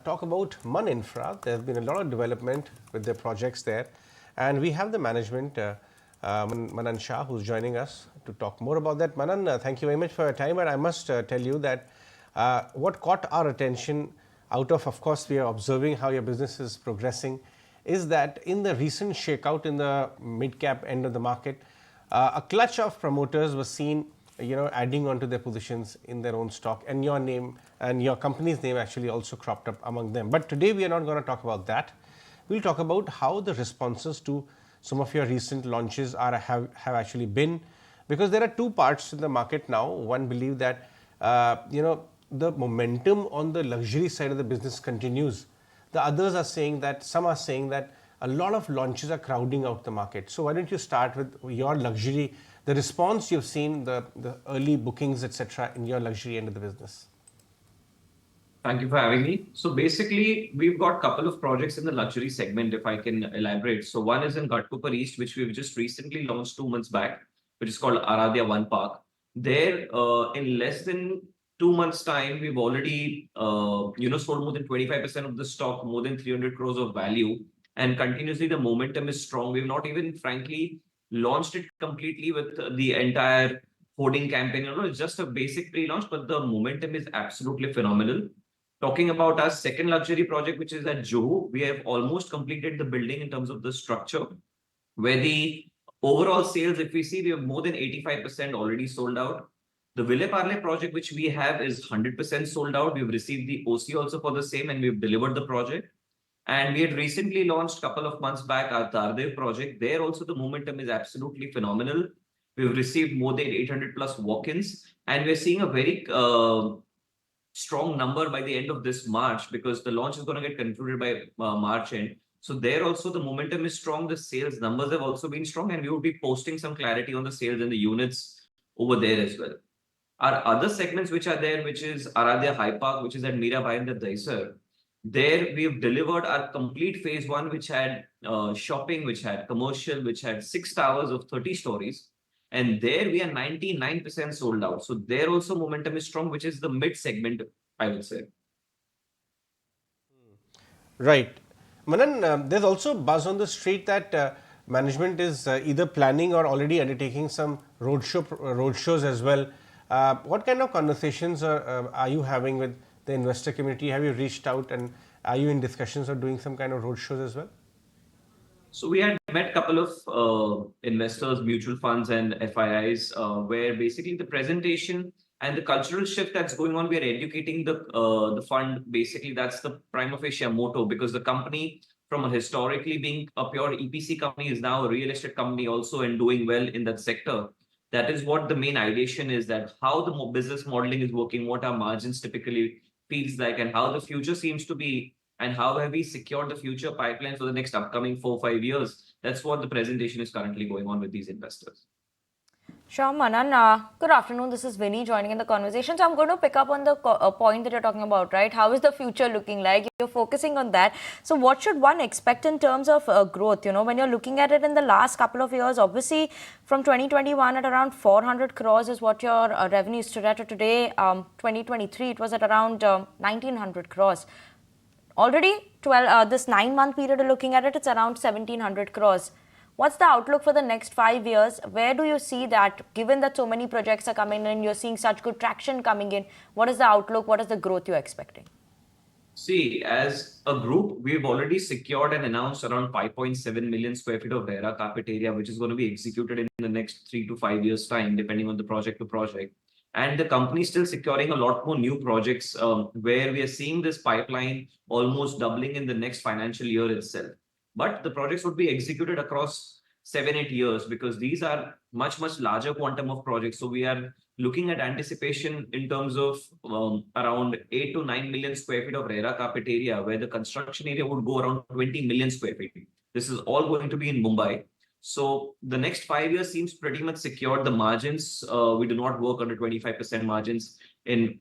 Talk about Manan Infra. There's been a lot of development with their projects there, and we have the management, Manan Shah, who's joining us to talk more about that. Manan, thank you very much for your time, and I must tell you that what caught our attention of course, we are observing how your business is progressing, is that in the recent shakeout in the mid-cap end of the market, a clutch of promoters was seen adding on to their positions in their own stock, and your name and your company's name actually also cropped up among them. But today we are not going to talk about that. We'll talk about how the responses to some of your recent launches have actually been, because there are two parts in the market now. One believe that the momentum on the luxury side of the business continues. The others are saying that, some are saying that a lot of launches are crowding out the market. So why don't you start with your luxury, the response you've seen, the early bookings, etc., in your luxury end of the business? Thank you for having me. So basically, we've got a couple of projects in the luxury segment, if I can elaborate. So one is in Ghatkopar East, which we've just recently launched 2 months back, which is called Aaradhya One Park. There, in less than 2 months' time, we've already sold more than 25% of the stock, more than 300 crores of value, and continuously the momentum is strong. We've not even, frankly, launched it completely with the entire hoarding campaign. It's just a basic pre-launch, but the momentum is absolutely phenomenal. Talking about our second luxury project, which is at Juhu, we have almost completed the building in terms of the structure, where the overall sales, if we see, we have more than 85% already sold out. The Ville Parle project, which we have, is 100% sold out. We've received the OC also for the same, and we've delivered the project. And we had recently launched a couple of months back our Aaradhya project. There also the momentum is absolutely phenomenal. We've received more than 800 plus walk-ins, and we're seeing a very strong number by the end of this March, because the launch is going to get concluded by March end. So there also the momentum is strong. The sales numbers have also been strong, and we will be posting some clarity on the sales and the units over there as well. Our other segments which are there, which is Aaradhya Highpark, which is at Mirabai and the Daisar. There we have delivered our complete phase 1, which had shopping, which had commercial, which had 6 towers of 30 stories. And there we are 99% sold out. So there also momentum is strong, which is the mid segment, I would say. Right. Manan, there's also buzz on the street that management is either planning or already undertaking some roadshows as well. What kind of conversations are you having with the investor community? Have you reached out, and are you in discussions of doing some kind of roadshows as well? So we had met a couple of investors, mutual funds and FIIs, where basically the presentation and the cultural shift that's going on, we are educating the fund. Basically, that's the prima facie motto, because the company, from a historically being a pure EPC company, is now a real estate company also and doing well in that sector. That is what the main ideation is, that how the business modeling is working, what our margins typically feels like, and how the future seems to be, and how have we secured the future pipeline for the next upcoming 4-5 years. That's what the presentation is currently going on with these investors. Shah, Manan, good afternoon. This is Vinny joining in the conversation. So I'm going to pick up on the point that you're talking about, right? How is the future looking like? You're focusing on that. So what should one expect in terms of growth? When you're looking at it in the last couple of years, obviously from 2021 at around 400 crores is what your revenue stood at. Today, 2023, it was at around 1900 crores. Already, this 9-month period, looking at it, it's around 1700 crores. What's the outlook for the next 5 years? Where do you see that, given that so many projects are coming in, you're seeing such good traction coming in? What is the outlook? What is the growth you're expecting? See, as a group, we've already secured and announced around 5.7 million square feet of RERA carpet area, which is going to be executed in the next 3 to 5 years' time, depending on the project to project. And the company is still securing a lot more new projects, where we are seeing this pipeline almost doubling in the next financial year itself. But the projects would be executed across 7-8 years, because these are much larger quantum of projects. So we are looking at anticipation in terms of around 8 to 9 million square feet of RERA carpet area, where the construction area would go around 20 million square feet. This is all going to be in Mumbai. So the next 5 years seems pretty much secured. The margins, we do not work under 25% margins in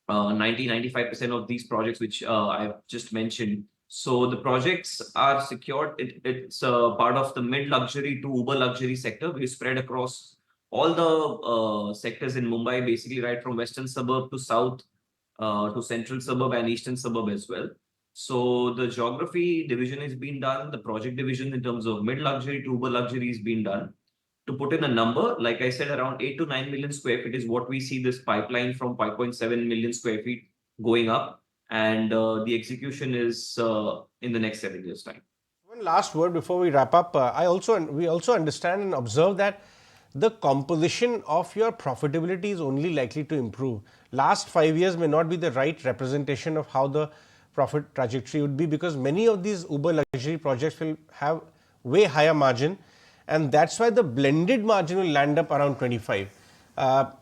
90-95% of these projects, which I've just mentioned. So the projects are secured. It's part of the mid-luxury to uber-luxury sector. We spread across all the sectors in Mumbai, basically right from western suburb to south to central suburb and eastern suburb as well. So the geography division is being done, the project division in terms of mid-luxury to uber-luxury is being done. To put in a number, like I said, around 8 to 9 million square feet is what we see this pipeline from 5.7 million square feet going up. And the execution is in the next 7 years' time. One last word before we wrap up. We also understand and observe that the composition of your profitability is only likely to improve. Last 5 years may not be the right representation of how the profit trajectory would be, because many of these uber luxury projects will have way higher margin, and that's why the blended margin will land up around 25.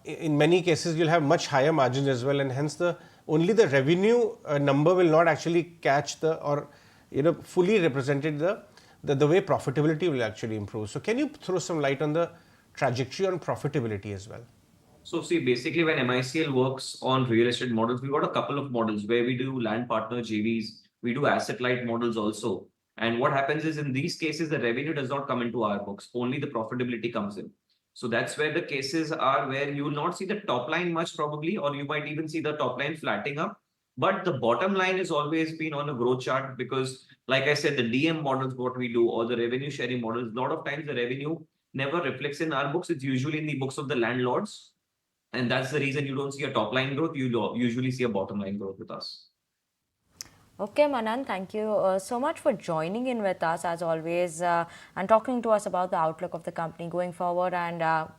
In many cases, you'll have much higher margins as well, and hence only the revenue number will not actually catch fully represented the way profitability will actually improve. So can you throw some light on the trajectory on profitability as well? So see, basically when MICL works on real estate models, we've got a couple of models where we do land partner JVs, we do asset light models also. And what happens is in these cases, the revenue does not come into our books, only the profitability comes in. So that's where the cases are where you will not see the top line much probably, or you might even see the top line flattening up. But the bottom line has always been on a growth chart, because like I said, the DM models, what we do, or the revenue sharing models, a lot of times the revenue never reflects in our books. It's usually in the books of the landlords. And that's the reason you don't see a top line growth. You usually see a bottom line growth with us. Okay, Manan, thank you so much for joining in with us as always and talking to us about the outlook of the company going forward, and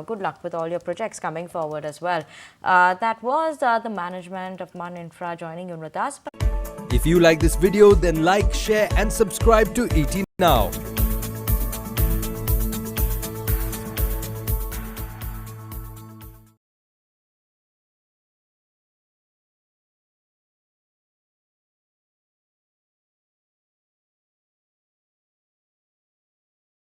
good luck with all your projects coming forward as well. That was the management of Manan Infra joining in with us. If you like this video, then like, share and subscribe to ET Now.